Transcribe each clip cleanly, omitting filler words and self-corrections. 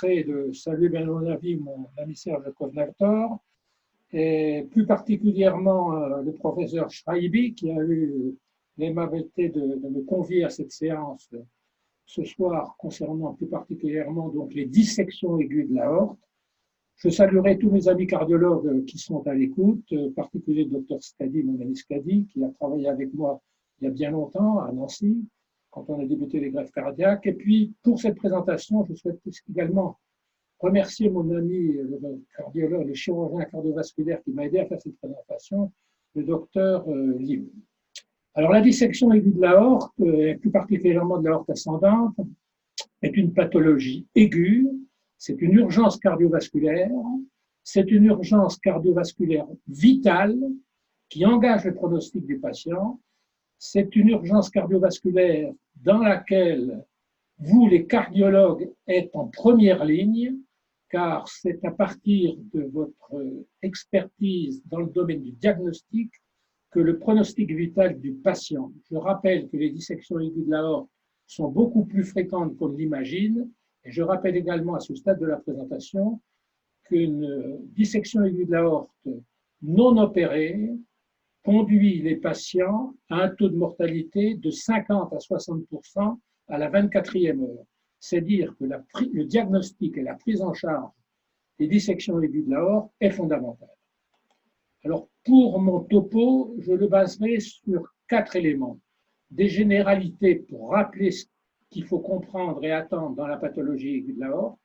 permettrai de saluer, bien mon avis, mon ami Serge Kovnactor, et plus particulièrement le professeur Schreiby, qui a eu l'aimabilité de me convier à cette séance ce soir concernant plus particulièrement donc, les dissections aiguës de l'aorte. Je saluerai tous mes amis cardiologues qui sont à l'écoute, en particulier le docteur Scadi, mon ami Scadi, qui a travaillé avec moi il y a bien longtemps à Nancy, quand on a débuté les greffes cardiaques. Et puis, pour cette présentation, je souhaite également remercier mon ami, le cardiologue, le chirurgien cardiovasculaire qui m'a aidé à faire cette présentation, le docteur Lim. Alors, la dissection aiguë de l'aorte, et plus particulièrement de l'aorte ascendante, est une pathologie aiguë, c'est une urgence cardiovasculaire, c'est une urgence cardiovasculaire vitale qui engage le pronostic du patient, c'est une urgence cardiovasculaire dans laquelle vous, les cardiologues, êtes en première ligne, car c'est à partir de votre expertise dans le domaine du diagnostic que le pronostic vital du patient. Je rappelle que les dissections aiguës de l'aorte sont beaucoup plus fréquentes qu'on ne l'imagine, et je rappelle également à ce stade de la présentation qu'une dissection aiguë de l'aorte non opérée conduit les patients à un taux de mortalité de 50 à 60% à la 24e heure. C'est dire que le diagnostic et la prise en charge des dissections aiguës de l'aorte est fondamentale. Alors, pour mon topo, je le baserai sur 4 éléments. Des généralités pour rappeler ce qu'il faut comprendre et attendre dans la pathologie aiguë de l'aorte,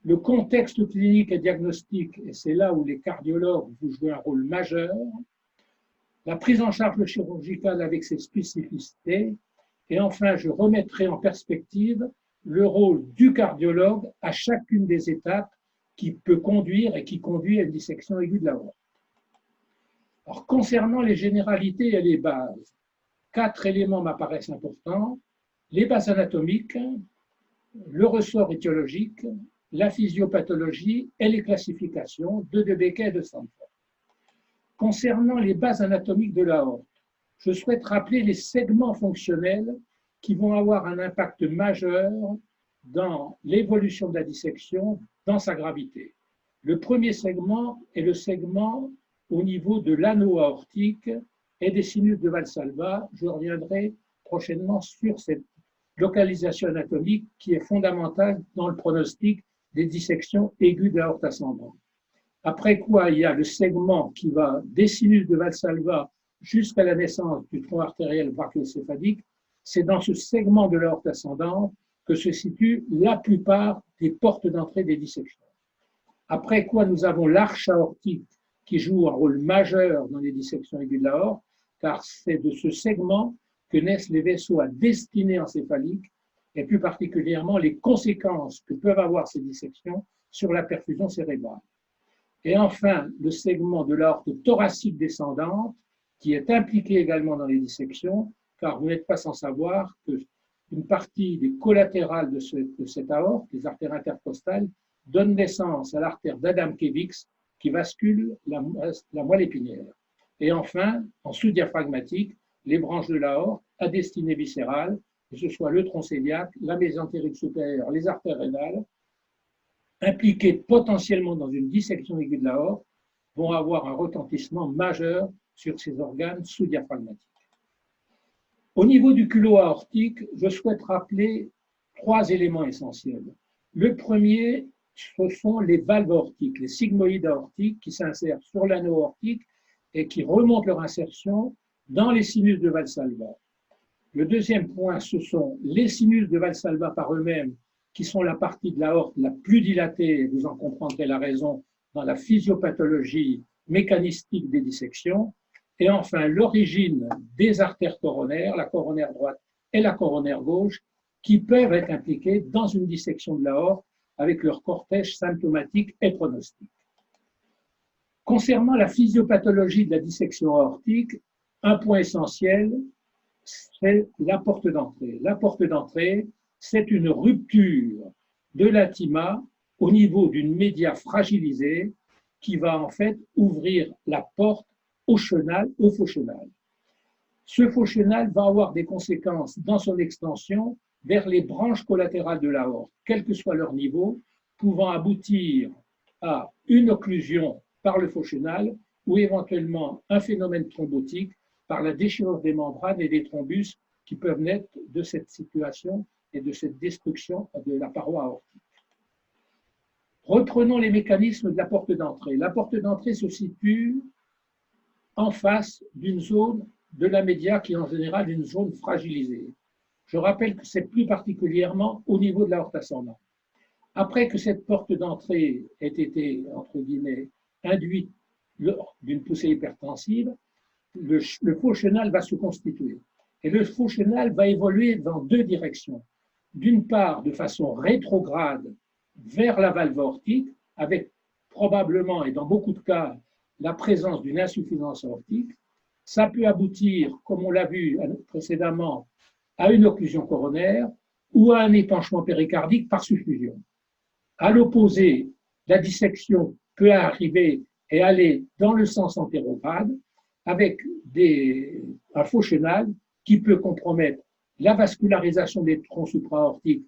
le contexte clinique et diagnostique, et c'est là où les cardiologues vont jouer un rôle majeur, la prise en charge chirurgicale avec ses spécificités, et enfin, je remettrai en perspective le rôle du cardiologue à chacune des étapes qui peut conduire et qui conduit à une dissection aiguë de l'aorte. Alors, concernant les généralités et les bases, 4 éléments m'apparaissent importants: les bases anatomiques, le ressort étiologique, la physiopathologie et les classifications de Becquet et de Sanford. Concernant les bases anatomiques de l'aorte, je souhaite rappeler les segments fonctionnels qui vont avoir un impact majeur dans l'évolution de la dissection, dans sa gravité. Le premier segment est le segment au niveau de l'anneau aortique et des sinus de Valsalva. Je reviendrai prochainement sur cette localisation anatomique qui est fondamentale dans le pronostic des dissections aiguës de l'aorte ascendante. Après quoi, il y a le segment qui va des sinus de Valsalva jusqu'à la naissance du tronc artériel brachiocéphalique. C'est dans ce segment de l'aorte ascendante que se situent la plupart des portes d'entrée des dissections. Après quoi, nous avons l'arche aortique qui joue un rôle majeur dans les dissections aiguës de l'aorte, car c'est de ce segment que naissent les vaisseaux à destinée encéphalique et plus particulièrement les conséquences que peuvent avoir ces dissections sur la perfusion cérébrale. Et enfin, le segment de l'aorte thoracique descendante qui est impliqué également dans les dissections, car vous n'êtes pas sans savoir qu'une partie des collatérales de cette aorte, les artères intercostales, donne naissance à l'artère d'Adamkiewicz qui bascule la moelle épinière. Et enfin, en sous-diaphragmatique, les branches de l'aorte à destinée viscérale, que ce soit le tronc cœliaque, la mésentérique supérieure, les artères rénales, impliquées potentiellement dans une dissection aiguë de l'aorte, vont avoir un retentissement majeur sur ces organes sous-diaphragmatiques. Au niveau du culot aortique, je souhaite rappeler 3 éléments essentiels. Le premier, ce sont les valves aortiques, les sigmoïdes aortiques qui s'insèrent sur l'anneau aortique et qui remontent leur insertion dans les sinus de Valsalva. Le deuxième point, ce sont les sinus de Valsalva par eux-mêmes, qui sont la partie de l'aorte la plus dilatée, et vous en comprendrez la raison dans la physiopathologie mécanistique des dissections. Et enfin, l'origine des artères coronaires, la coronaire droite et la coronaire gauche, qui peuvent être impliquées dans une dissection de l'aorte avec leur cortège symptomatique et pronostique. Concernant la physiopathologie de la dissection aortique, un point essentiel, c'est la porte d'entrée. La porte d'entrée, c'est une rupture de l'intima au niveau d'une média fragilisée qui va en fait ouvrir la porte au chenal, au faux chenal. Ce faux chenal va avoir des conséquences dans son extension vers les branches collatérales de l'aorte, quel que soit leur niveau, pouvant aboutir à une occlusion par le faux chenal ou éventuellement un phénomène thrombotique par la déchirure des membranes et des thrombus qui peuvent naître de cette situation et de cette destruction de la paroi aortique. Reprenons les mécanismes de la porte d'entrée. La porte d'entrée se situe en face d'une zone de la média qui est en général une zone fragilisée. Je rappelle que c'est plus particulièrement au niveau de l'aorte ascendante. Après que cette porte d'entrée ait été, entre guillemets, induite lors d'une poussée hypertensive, le faux chenal va se constituer. Et le faux chenal va évoluer dans deux directions. D'une part, de façon rétrograde vers la valve aortique, avec probablement, et dans beaucoup de cas, la présence d'une insuffisance aortique. Ça peut aboutir, comme on l'a vu précédemment, à une occlusion coronaire ou à un épanchement péricardique par suffusion. À l'opposé, la dissection peut arriver et aller dans le sens antérograde avec un faux chenal qui peut compromettre la vascularisation des troncs supraortiques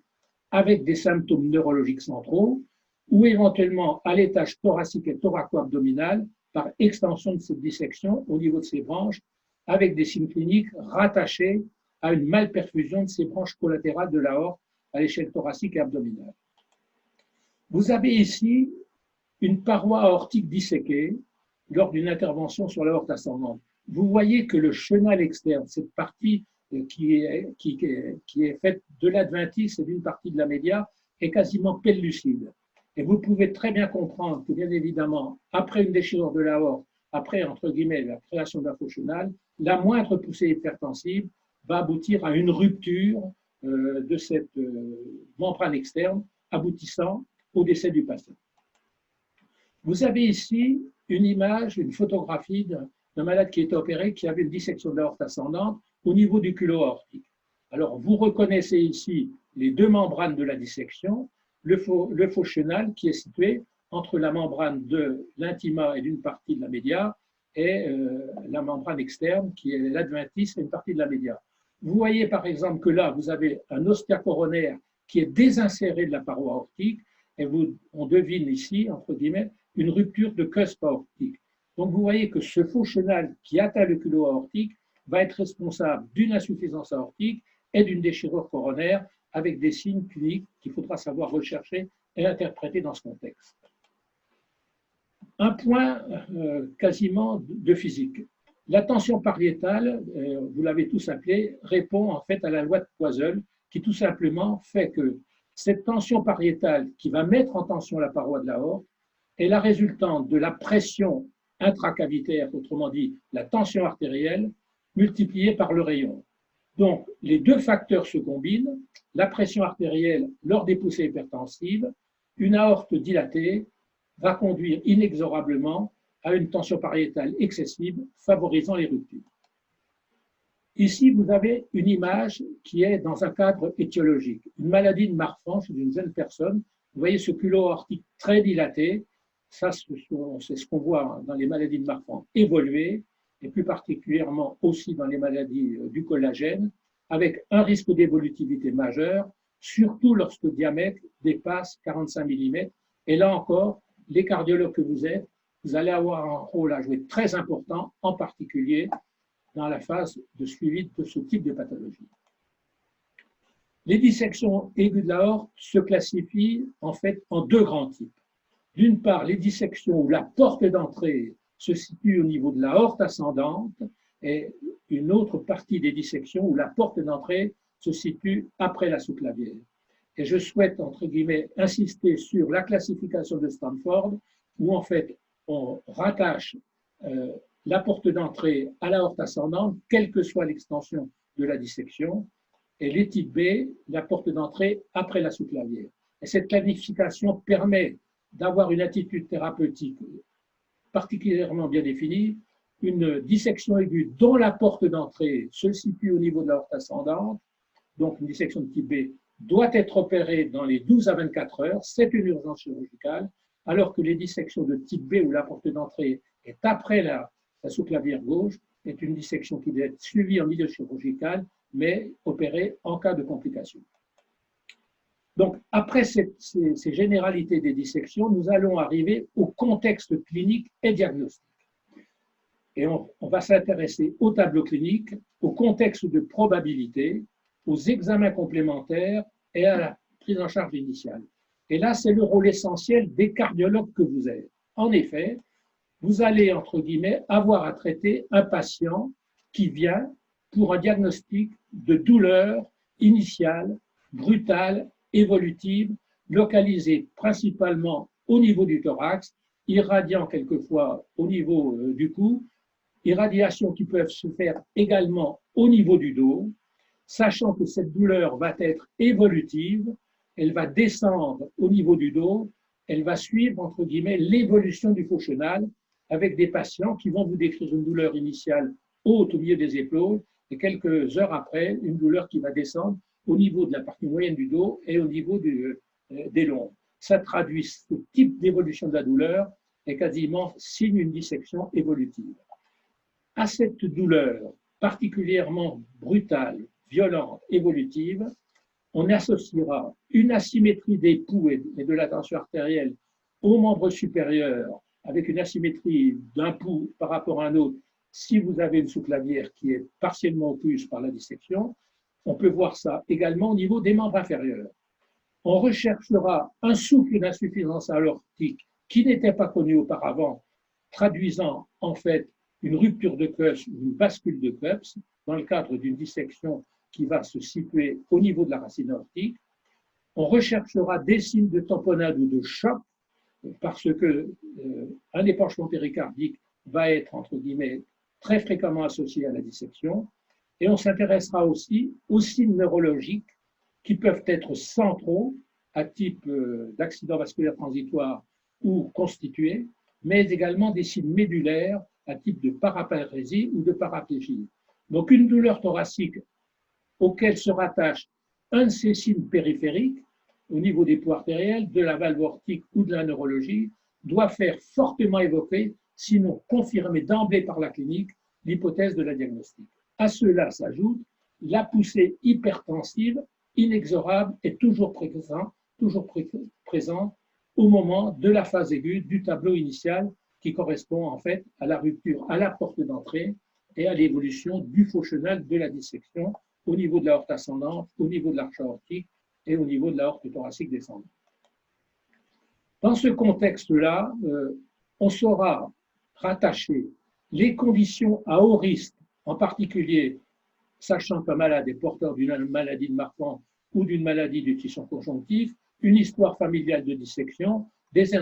avec des symptômes neurologiques centraux ou éventuellement à l'étage thoracique et thoraco-abdominal par extension de cette dissection au niveau de ces branches avec des signes cliniques rattachés à une malperfusion de ces branches collatérales de l'aorte à l'échelle thoracique et abdominale. Vous avez ici une paroi aortique disséquée lors d'une intervention sur l'aorte ascendante. Vous voyez que le chenal externe, cette partie qui est faite de l'adventice et d'une partie de la média, est quasiment pellucide. Et vous pouvez très bien comprendre que, bien évidemment, après une déchirure de l'aorte, après, entre guillemets, la création d'un faux chenal, la moindre poussée hypertensive va aboutir à une rupture de cette membrane externe, aboutissant au décès du patient. Vous avez ici une image, une photographie d'un malade qui était opéré, qui avait une dissection de l'aorte ascendante au niveau du culot aortique. Alors, vous reconnaissez ici les deux membranes de la dissection, le faux chenal qui est situé entre la membrane de l'intima et d'une partie de la média et la membrane externe qui est l'adventice et une partie de la média. Vous voyez par exemple que là, vous avez un ostia coronaire qui est désinséré de la paroi aortique et on devine ici, entre guillemets, une rupture de cusp aortique. Donc vous voyez que ce faux chenal qui atteint le culot aortique va être responsable d'une insuffisance aortique et d'une déchirure coronaire avec des signes cliniques qu'il faudra savoir rechercher et interpréter dans ce contexte. Un point quasiment de physique. La tension pariétale, vous l'avez tous appelé, répond en fait à la loi de Poiseuille qui tout simplement fait que cette tension pariétale qui va mettre en tension la paroi de l'aorte est la résultante de la pression intracavitaire, autrement dit la tension artérielle, multipliée par le rayon. Donc, les deux facteurs se combinent, la pression artérielle lors des poussées hypertensives, une aorte dilatée va conduire inexorablement à une tension pariétale excessive, favorisant les ruptures. Ici, vous avez une image qui est dans un cadre étiologique, une maladie de Marfan chez une jeune personne. Vous voyez ce culot aortique très dilaté, ça c'est ce qu'on voit dans les maladies de Marfan évoluer, et plus particulièrement aussi dans les maladies du collagène, avec un risque d'évolutivité majeure, surtout lorsque le diamètre dépasse 45 mm. Et là encore, les cardiologues que vous êtes, vous allez avoir un rôle à jouer très important, en particulier dans la phase de suivi de ce type de pathologie. Les dissections aiguës de l'aorte se classifient en fait en deux grands types. D'une part, les dissections où la porte d'entrée se situe au niveau de l'aorte ascendante et une autre partie des dissections où la porte d'entrée se situe après la sous-clavière. Et je souhaite, entre guillemets, insister sur la classification de Stanford où en fait on rattache la porte d'entrée à l'aorte ascendante, quelle que soit l'extension de la dissection, et les types B, la porte d'entrée après la sous-clavière. Et cette classification permet d'avoir une attitude thérapeutique particulièrement bien définie, une dissection aiguë dont la porte d'entrée se situe au niveau de l'aorte ascendante, donc une dissection de type B, doit être opérée dans les 12 à 24 heures, c'est une urgence chirurgicale, alors que les dissections de type B où la porte d'entrée est après la sous-clavière gauche est une dissection qui doit être suivie en milieu chirurgical, mais opérée en cas de complications. Donc, après ces généralités des dissections, nous allons arriver au contexte clinique et diagnostique. Et on va s'intéresser au tableau clinique, au contexte de probabilité, aux examens complémentaires et à la prise en charge initiale. Et là, c'est le rôle essentiel des cardiologues que vous êtes. En effet, vous allez, entre guillemets, avoir à traiter un patient qui vient pour un diagnostic de douleur initiale, brutale, évolutive, localisée principalement au niveau du thorax, irradiant quelquefois au niveau du cou, irradiations qui peuvent se faire également au niveau du dos, sachant que cette douleur va être évolutive, elle va descendre au niveau du dos, elle va suivre, entre guillemets, l'évolution du faux chenal, avec des patients qui vont vous décrire une douleur initiale haute au milieu des épaules, et quelques heures après, une douleur qui va descendre au niveau de la partie moyenne du dos et au niveau des lombes. Ça traduit ce type d'évolution de la douleur et quasiment signe une dissection évolutive. À cette douleur particulièrement brutale, violente, évolutive, on associera une asymétrie des pouls et de la tension artérielle aux membres supérieurs, avec une asymétrie d'un pouls par rapport à un autre, si vous avez une sous-clavière qui est partiellement occluse par la dissection. On peut voir ça également au niveau des membres inférieurs. On recherchera un souffle d'insuffisance aortique qui n'était pas connu auparavant, traduisant en fait une rupture de Kuss ou une bascule de Kuss dans le cadre d'une dissection qui va se situer au niveau de la racine aortique. On recherchera des signes de tamponnade ou de choc parce que un épanchement péricardique va être, entre guillemets, très fréquemment associé à la dissection. Et on s'intéressera aussi aux signes neurologiques qui peuvent être centraux, à type d'accident vasculaire transitoire ou constitué, mais également des signes médulaires à type de paraparésie ou de paraplégie. Donc une douleur thoracique auquel se rattache un de ces signes périphériques au niveau des pouls artériels, de la valve aortique ou de la neurologie, doit faire fortement évoquer, sinon confirmer d'emblée par la clinique, l'hypothèse de la diagnostic. À cela s'ajoute la poussée hypertensive inexorable et toujours présente au moment de la phase aiguë du tableau initial qui correspond en fait à la rupture à la porte d'entrée et à l'évolution du faux chenal de la dissection au niveau de l'aorte ascendante, au niveau de l'arche aortique et au niveau de l'aorte thoracique descendante. Dans ce contexte-là, on saura rattacher les conditions à haut risque, en particulier sachant qu'un malade est porteur d'une maladie de Marfan ou d'une maladie du tissu conjonctif, une histoire familiale de dissection, des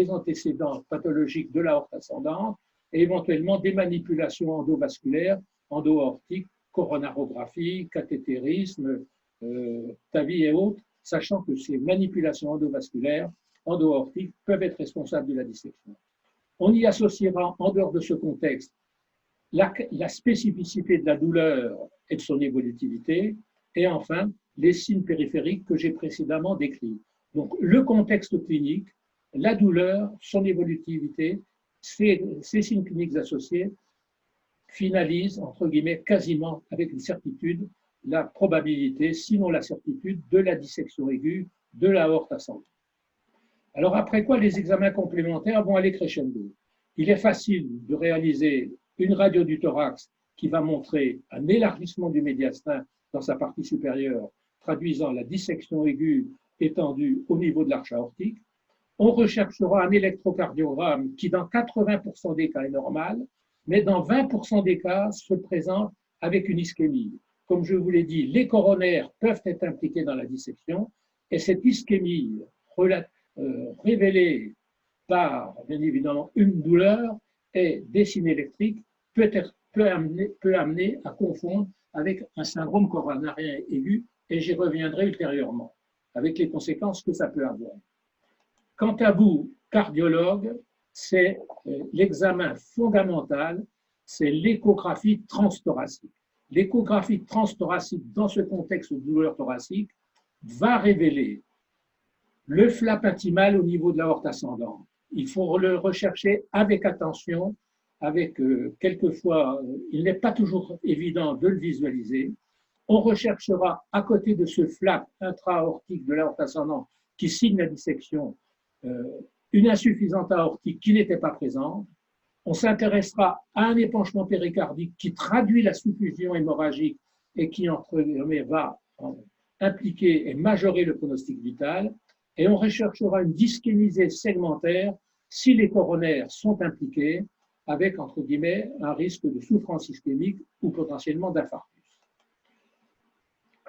antécédents pathologiques de l'aorte ascendante et éventuellement des manipulations endovasculaires, endo-aortiques, coronarographie, cathétérisme, TAVI et autres, sachant que ces manipulations endovasculaires, endo-aortiques peuvent être responsables de la dissection. On y associera, en dehors de ce contexte, la spécificité de la douleur et de son évolutivité, et enfin, les signes périphériques que j'ai précédemment décrits. Donc, le contexte clinique, la douleur, son évolutivité, ces signes cliniques associés finalisent, entre guillemets, quasiment avec une certitude, la probabilité, sinon la certitude, de la dissection aiguë de l'aorte ascendante. Alors, après quoi, les examens complémentaires vont aller crescendo. Il est facile de réaliser une radio du thorax qui va montrer un élargissement du médiastin dans sa partie supérieure, traduisant la dissection aiguë étendue au niveau de l'arche aortique. On recherchera un électrocardiogramme qui, dans 80% des cas, est normal, mais dans 20% des cas, se présente avec une ischémie. Comme je vous l'ai dit, les coronaires peuvent être impliqués dans la dissection, et cette ischémie révélée par, bien évidemment, une douleur et des signes électriques peut amener à confondre avec un syndrome coronarien aigu, et j'y reviendrai ultérieurement, avec les conséquences que ça peut avoir. Quant à vous, cardiologue, c'est l'examen fondamental, c'est l'échographie transthoracique. L'échographie transthoracique, dans ce contexte de douleur thoracique, va révéler le flap intimal au niveau de l'aorte ascendante. Il faut le rechercher avec attention, avec quelquefois, il n'est pas toujours évident de le visualiser. On recherchera à côté de ce flap intra-aortique de l'aorte ascendante qui signe la dissection une insuffisance aortique qui n'était pas présente. On s'intéressera à un épanchement péricardique qui traduit la suffusion hémorragique et qui, entre guillemets, va impliquer et majorer le pronostic vital. Et on recherchera une dyschénisée segmentaire si les coronaires sont impliqués, avec, entre guillemets, un risque de souffrance ischémique ou potentiellement d'infarctus.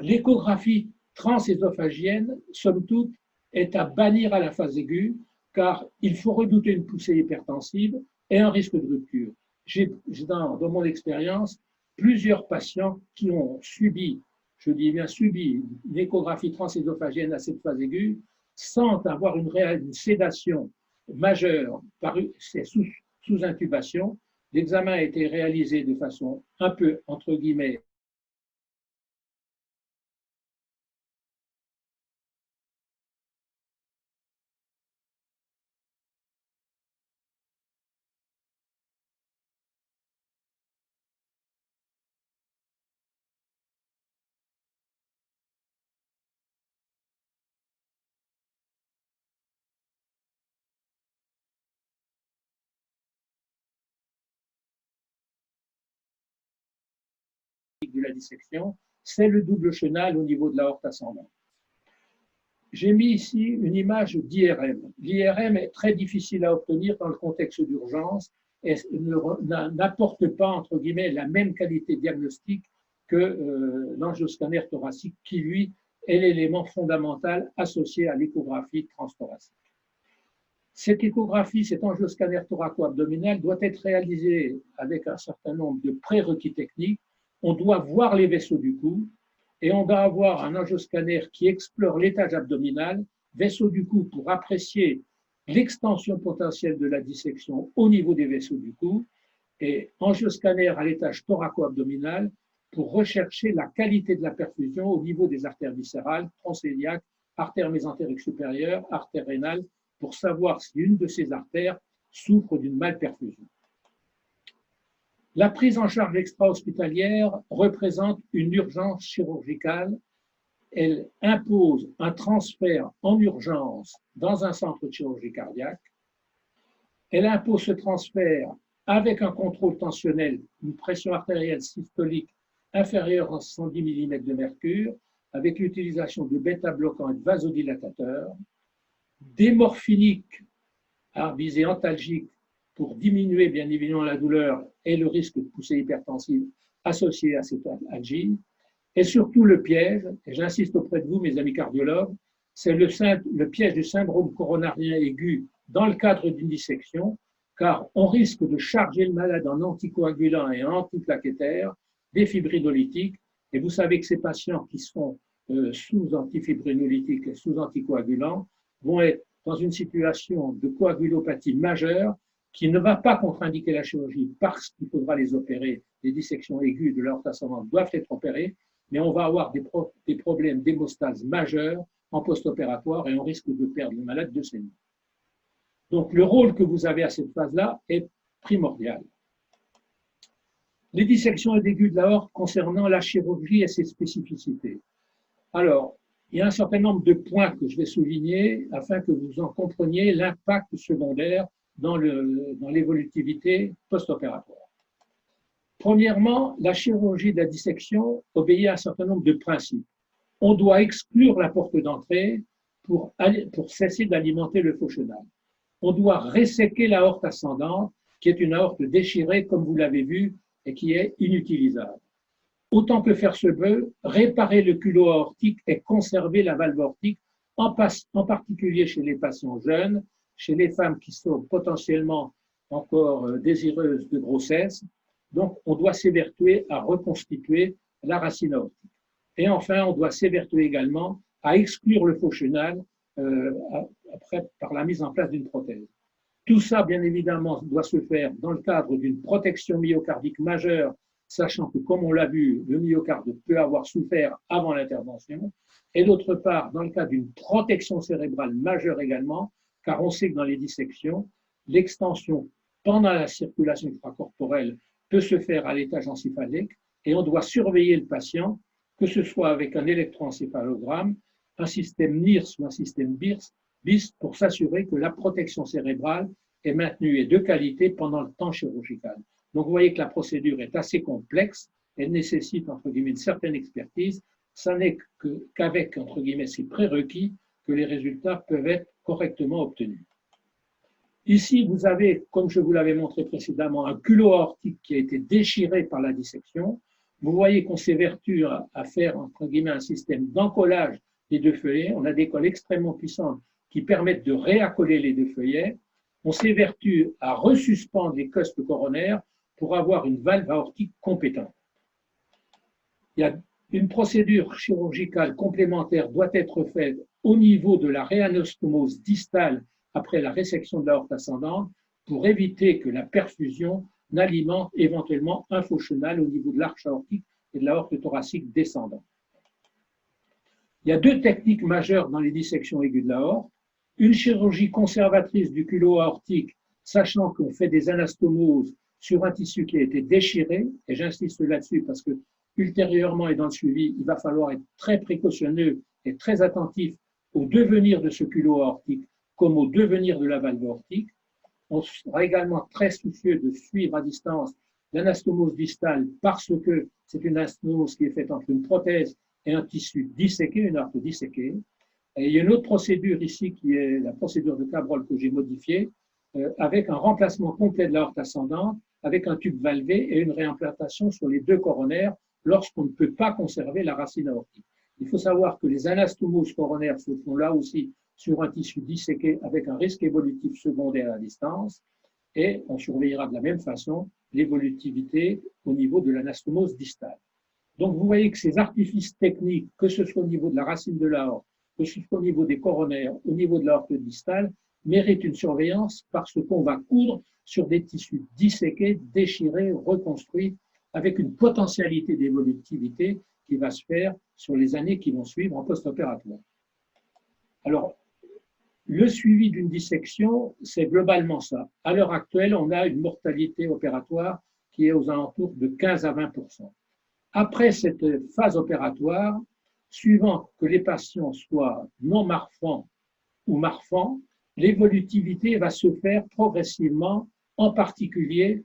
L'échographie transésophagienne, somme toute, est à bannir à la phase aiguë, car il faut redouter une poussée hypertensive et un risque de rupture. J'ai dans mon expérience plusieurs patients qui ont subi, je dis bien subi, une échographie transésophagienne à cette phase aiguë sans avoir une sédation majeure sous intubation. L'examen a été réalisé de façon un peu, entre guillemets, de la dissection, c'est le double chenal au niveau de l'aorte ascendante. J'ai mis ici une image d'IRM. L'IRM est très difficile à obtenir dans le contexte d'urgence et n'apporte pas, entre guillemets, la même qualité diagnostique que l'angioscanner thoracique qui, lui, est l'élément fondamental associé à l'échographie transthoracique. Cette échographie, cet angioscanner thoraco-abdominal doit être réalisée avec un certain nombre de prérequis techniques. On doit voir les vaisseaux du cou et on doit avoir un angioscanner qui explore l'étage abdominal, vaisseau du cou pour apprécier l'extension potentielle de la dissection au niveau des vaisseaux du cou et angioscanner à l'étage thoraco-abdominal pour rechercher la qualité de la perfusion au niveau des artères viscérales, tronc iliaque, artère mésentérique supérieure, artère rénale, pour savoir si une de ces artères souffre d'une malperfusion. La prise en charge extra-hospitalière représente une urgence chirurgicale. Elle impose un transfert en urgence dans un centre de chirurgie cardiaque. Elle impose ce transfert avec un contrôle tensionnel, une pression artérielle systolique inférieure à 110 mm de mercure, avec l'utilisation de bêta-bloquants et de vasodilatateurs, des morphiniques à visée antalgique pour diminuer bien évidemment la douleur et le risque de poussée hypertensive associé à cette algie. Et surtout le piège, et j'insiste auprès de vous, mes amis cardiologues, c'est le piège du syndrome coronarien aigu dans le cadre d'une dissection, car on risque de charger le malade en anticoagulant et en antiplaquettaire, des fibrinolytiques, et vous savez que ces patients qui sont sous antifibrinolytiques et sous anticoagulants vont être dans une situation de coagulopathie majeure qui ne va pas contre-indiquer la chirurgie parce qu'il faudra les opérer. Les dissections aiguës de l'aorte ascendante doivent être opérées, mais on va avoir des problèmes d'hémostase majeurs en post-opératoire et on risque de perdre le malade de saignement. Donc, le rôle que vous avez à cette phase-là est primordial. Les dissections aiguës de l'aorte concernant la chirurgie et ses spécificités. Alors, il y a un certain nombre de points que je vais souligner afin que vous en compreniez l'impact secondaire dans l'évolutivité post-opératoire. Premièrement, la chirurgie de la dissection obéit à un certain nombre de principes. On doit exclure la porte d'entrée pour cesser d'alimenter le faux chenal. On doit resséquer l'aorte ascendante, qui est une aorte déchirée, comme vous l'avez vu, et qui est inutilisable. Autant que faire se peut, réparer le culot aortique et conserver la valve aortique, en particulier chez les patients jeunes, chez les femmes qui sont potentiellement encore désireuses de grossesse. Donc, on doit s'évertuer à reconstituer la racine aortique. Et enfin, on doit s'évertuer également à exclure le faux chenal après par la mise en place d'une prothèse. Tout ça, bien évidemment, doit se faire dans le cadre d'une protection myocardique majeure, sachant que, comme on l'a vu, le myocarde peut avoir souffert avant l'intervention, et d'autre part, dans le cadre d'une protection cérébrale majeure également, car on sait que dans les dissections, l'extension pendant la circulation extracorporelle peut se faire à l'étage encéphalique, et on doit surveiller le patient que ce soit avec un électroencéphalogramme, un système NIRS ou un système BIS pour s'assurer que la protection cérébrale est maintenue et de qualité pendant le temps chirurgical. Donc vous voyez que la procédure est assez complexe, elle nécessite entre guillemets une certaine expertise, ça n'est qu'avec entre guillemets ces prérequis que les résultats peuvent être correctement obtenus. Ici, vous avez, comme je vous l'avais montré précédemment, un culot aortique qui a été déchiré par la dissection. Vous voyez qu'on s'évertue à faire, entre guillemets, un système d'encollage des deux feuillets. On a des colles extrêmement puissantes qui permettent de réaccoler les deux feuillets. On s'évertue à resuspendre les cusps coronaires pour avoir une valve aortique compétente. Il y a une procédure chirurgicale complémentaire doit être faite au niveau de la réanastomose distale après la résection de l'aorte ascendante pour éviter que la perfusion n'alimente éventuellement un faux chenal au niveau de l'arche aortique et de l'aorte thoracique descendante. Il y a deux techniques majeures dans les dissections aiguës de l'aorte. Une chirurgie conservatrice du culot aortique, sachant qu'on fait des anastomoses sur un tissu qui a été déchiré, et j'insiste là-dessus parce que ultérieurement et dans le suivi, il va falloir être très précautionneux et très attentif au devenir de ce culot aortique comme au devenir de la valve aortique. On sera également très soucieux de suivre à distance l'anastomose distale parce que c'est une anastomose qui est faite entre une prothèse et un tissu disséqué, une aorte disséquée. Et il y a une autre procédure ici qui est la procédure de Cabrol que j'ai modifiée avec un remplacement complet de l'aorte ascendante avec un tube valvé et une réimplantation sur les deux coronaires lorsqu'on ne peut pas conserver la racine aortique. Il faut savoir que les anastomoses coronaires se font là aussi sur un tissu disséqué avec un risque évolutif secondaire à distance et on surveillera de la même façon l'évolutivité au niveau de l'anastomose distale. Donc vous voyez que ces artifices techniques, que ce soit au niveau de la racine de l'aorte, que ce soit au niveau des coronaires, au niveau de l'aorte distale, méritent une surveillance parce qu'on va coudre sur des tissus disséqués, déchirés, reconstruits, avec une potentialité d'évolutivité qui va se faire sur les années qui vont suivre en post-opératoire. Alors, le suivi d'une dissection, c'est globalement ça. À l'heure actuelle, on a une mortalité opératoire qui est aux alentours de 15 à 20%. Après cette phase opératoire, suivant que les patients soient non marfans ou marfans, l'évolutivité va se faire progressivement, en particulier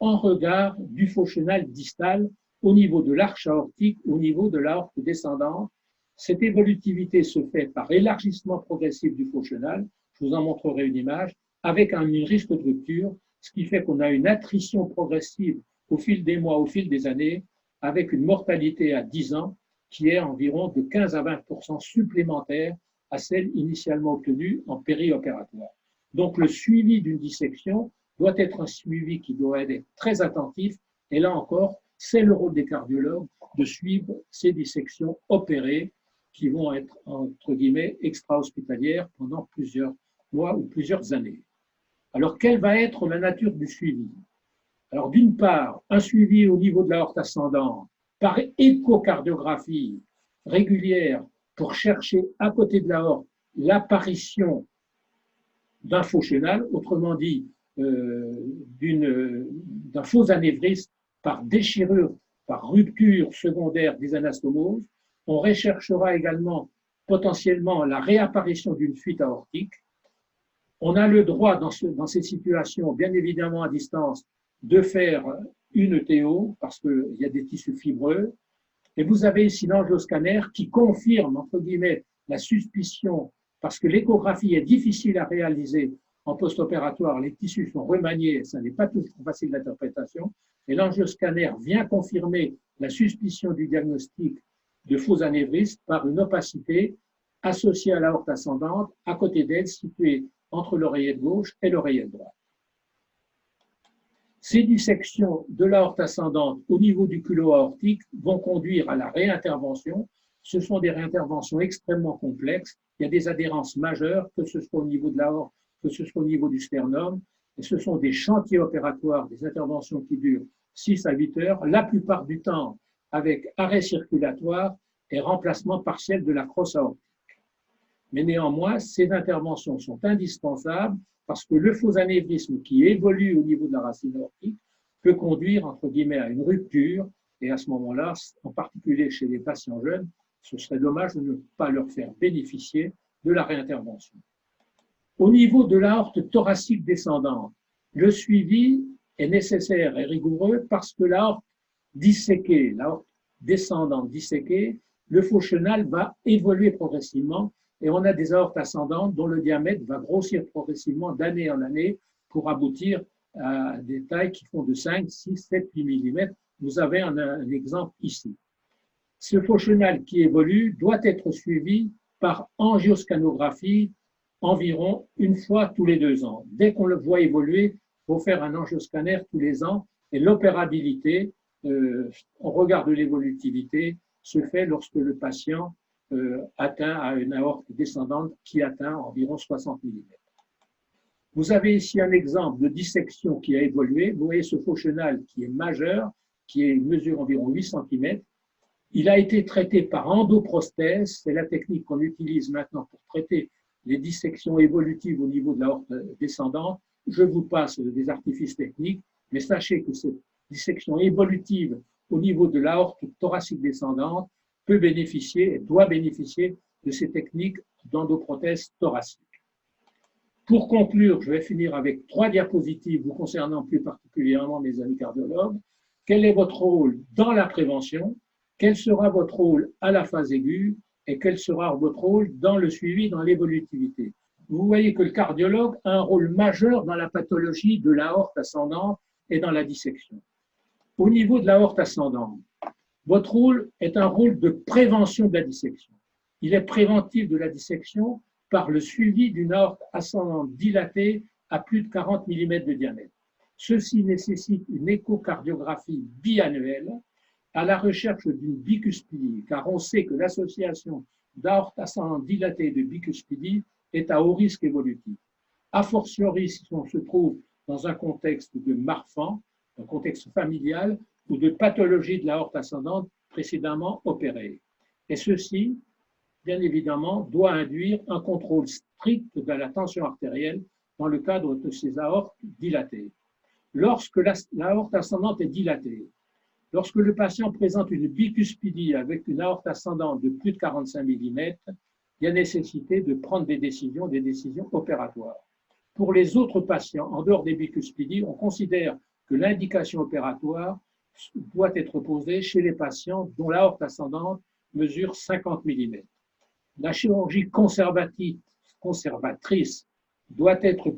en regard du faux chenal distal au niveau de l'arche aortique, au niveau de l'aorte descendante. Cette évolutivité se fait par élargissement progressif du faux chenal, je vous en montrerai une image, avec un risque de rupture, ce qui fait qu'on a une attrition progressive au fil des mois, au fil des années, avec une mortalité à 10 ans qui est environ de 15 à 20% supplémentaire à celle initialement obtenue en périopératoire. Donc le suivi d'une dissection doit être un suivi qui doit être très attentif et là encore, c'est le rôle des cardiologues de suivre ces dissections opérées qui vont être, entre guillemets, extra-hospitalières pendant plusieurs mois ou plusieurs années. Alors, quelle va être la nature du suivi? Alors, d'une part, un suivi au niveau de l'aorte ascendante par échocardiographie régulière pour chercher à côté de l'aorte l'apparition d'un faux chenal, autrement dit, d'un faux anévrisme par déchirure, par rupture secondaire des anastomoses. On recherchera également potentiellement la réapparition d'une fuite aortique. On a le droit dans ces situations, bien évidemment à distance, de faire une ETO parce qu'il y a des tissus fibreux. Et vous avez ici l'angioscanner qui confirme, entre guillemets, la suspicion, parce que l'échographie est difficile à réaliser en post-opératoire, les tissus sont remaniés, ça n'est pas toujours facile d'interprétation, et l'angioscanner vient confirmer la suspicion du diagnostic de faux anévrisme par une opacité associée à l'aorte ascendante, à côté d'elle, située entre l'oreillette gauche et l'oreillette droite. Ces dissections de l'aorte ascendante au niveau du culot aortique vont conduire à la réintervention. Ce sont des réinterventions extrêmement complexes. Il y a des adhérences majeures, que ce soit au niveau de l'aorte, que ce soit au niveau du sternum. Et ce sont des chantiers opératoires, des interventions qui durent 6 à 8 heures, la plupart du temps avec arrêt circulatoire et remplacement partiel de la crosse aortique. Mais néanmoins, ces interventions sont indispensables parce que le faux anévrisme qui évolue au niveau de la racine aortique peut conduire, entre guillemets, à une rupture Et à ce moment-là, en particulier chez les patients jeunes, ce serait dommage de ne pas leur faire bénéficier de la réintervention. Au niveau de l'aorte thoracique descendante, le suivi est nécessaire et rigoureux parce que l'aorte disséquée, l'aorte descendante disséquée, le faux chenal va évoluer progressivement et on a des aortes ascendantes dont le diamètre va grossir progressivement d'année en année pour aboutir à des tailles qui font de 5, 6, 7, 8 mm. Vous avez un exemple ici. Ce faux chenal qui évolue doit être suivi par angioscanographie environ une fois tous les 2 ans. Dès qu'on le voit évoluer, il faut faire un angioscanner tous les ans et l'opérabilité, on regarde l'évolutivité, se fait lorsque le patient atteint une aorte descendante qui atteint environ 60 mm. Vous avez ici un exemple de dissection qui a évolué. Vous voyez ce faux chenal qui est majeur, qui mesure environ 8 cm. Il a été traité par endoprosthèse, c'est la technique qu'on utilise maintenant pour traiter les dissections évolutives au niveau de l'aorte descendante. Je vous passe des artifices techniques, mais sachez que cette dissection évolutive au niveau de l'aorte thoracique descendante peut bénéficier et doit bénéficier de ces techniques d'endoprothèse thoracique. Pour conclure, je vais finir avec 3 diapositives vous concernant plus particulièrement, mes amis cardiologues. Quel est votre rôle dans la prévention? Quel sera votre rôle à la phase aiguë? Et quel sera votre rôle dans le suivi, dans l'évolutivité? Vous voyez que le cardiologue a un rôle majeur dans la pathologie de l'aorte ascendante et dans la dissection. Au niveau de l'aorte ascendante, votre rôle est un rôle de prévention de la dissection. Il est préventif de la dissection par le suivi d'une aorte ascendante dilatée à plus de 40 mm de diamètre. Ceci nécessite une échocardiographie biannuelle à la recherche d'une bicuspidie, car on sait que l'association d'aorte ascendante dilatée et de bicuspidie est à haut risque évolutif. A fortiori, si on se trouve dans un contexte de Marfan, un contexte familial ou de pathologie de l'aorte ascendante précédemment opérée. Et ceci, bien évidemment, doit induire un contrôle strict de la tension artérielle dans le cadre de ces aortes dilatées. Lorsque l'aorte ascendante est dilatée, lorsque le patient présente une bicuspidie avec une aorte ascendante de plus de 45 mm, il y a nécessité de prendre des décisions opératoires. Pour les autres patients, en dehors des bicuspidies, on considère que l'indication opératoire doit être posée chez les patients dont l'aorte ascendante mesure 50 mm. La chirurgie conservatrice doit être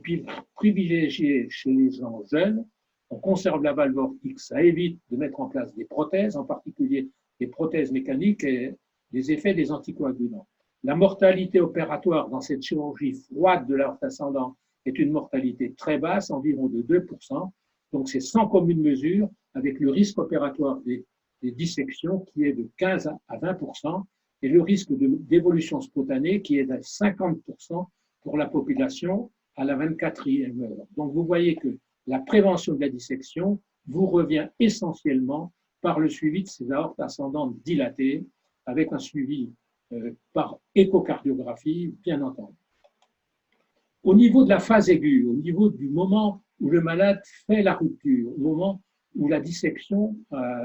privilégiée chez les gens jeunes. On conserve la valve aortique, ça évite de mettre en place des prothèses, en particulier des prothèses mécaniques et les effets des anticoagulants. La mortalité opératoire dans cette chirurgie froide de l'aorte ascendante est une mortalité très basse, environ de 2%. Donc c'est sans commune mesure avec le risque opératoire des dissections qui est de 15 à 20% et le risque d'évolution spontanée qui est de 50% pour la population à la 24e heure. Donc vous voyez que la prévention de la dissection vous revient essentiellement par le suivi de ces aortes ascendantes dilatées avec un suivi par échocardiographie, bien entendu. Au niveau de la phase aiguë, au niveau du moment où le malade fait la rupture, au moment où la dissection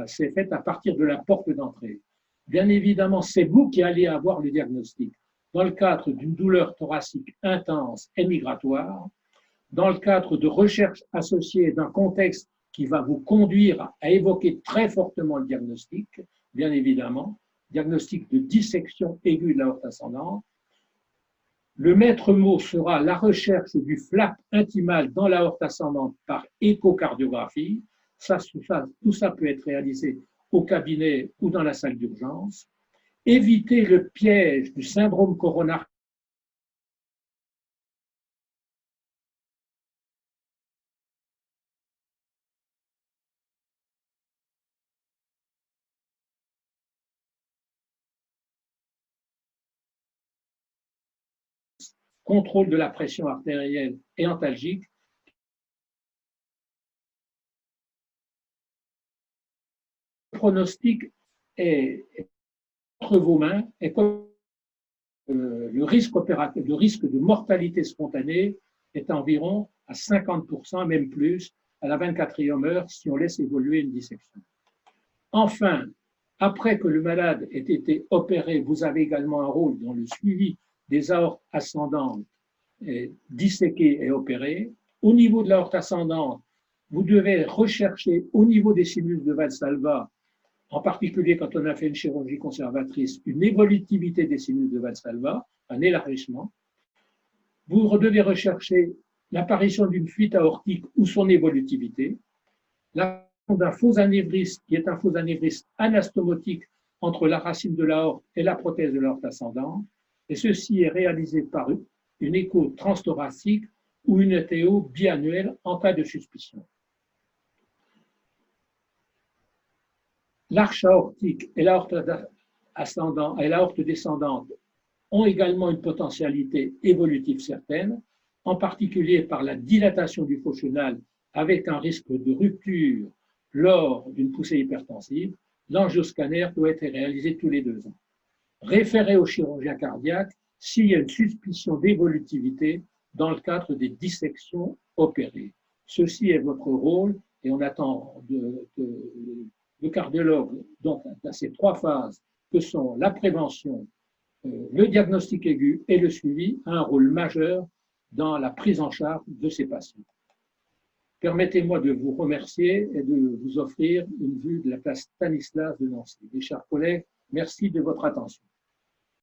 s'est faite à partir de la porte d'entrée, bien évidemment, c'est vous qui allez avoir le diagnostic. Dans le cadre d'une douleur thoracique intense et migratoire, dans le cadre de recherches associées d'un contexte qui va vous conduire à évoquer très fortement le diagnostic, bien évidemment, diagnostic de dissection aiguë de l'aorte ascendante. Le maître mot sera la recherche du flap intimal dans l'aorte ascendante par échocardiographie. Tout ça peut être réalisé au cabinet ou dans la salle d'urgence. Éviter le piège du syndrome coronarien contrôle de la pression artérielle et antalgique. Le pronostic est entre vos mains et comme le risque de mortalité spontanée est environ à 50%, même plus, à la 24e heure si on laisse évoluer une dissection. Enfin, après que le malade ait été opéré, vous avez également un rôle dans le suivi des aortes ascendantes disséquées et opérées. Au niveau de l'aorte ascendante, vous devez rechercher au niveau des sinus de Valsalva, en particulier quand on a fait une chirurgie conservatrice, une évolutivité des sinus de Valsalva, un élargissement. Vous devez rechercher l'apparition d'une fuite aortique ou son évolutivité, d'un faux anévrisme qui est un faux anévrisme anastomotique entre la racine de l'aorte et la prothèse de l'aorte ascendante, et ceci est réalisé par une écho transthoracique ou une ETO biannuelle en cas de suspicion. L'arche aortique et l'aorte descendante ont également une potentialité évolutive certaine, en particulier par la dilatation du faux chenal avec un risque de rupture lors d'une poussée hypertensive. L'angioscanner doit être réalisé tous les 2 ans. Référez au chirurgien cardiaque s'il y a une suspicion d'évolutivité dans le cadre des dissections opérées. Ceci est votre rôle et on attend le cardiologue donc dans ces 3 phases que sont la prévention, le diagnostic aigu et le suivi a un rôle majeur dans la prise en charge de ces patients. Permettez-moi de vous remercier et de vous offrir une vue de la place Stanislas de Nancy. Mes chers collègues, merci de votre attention.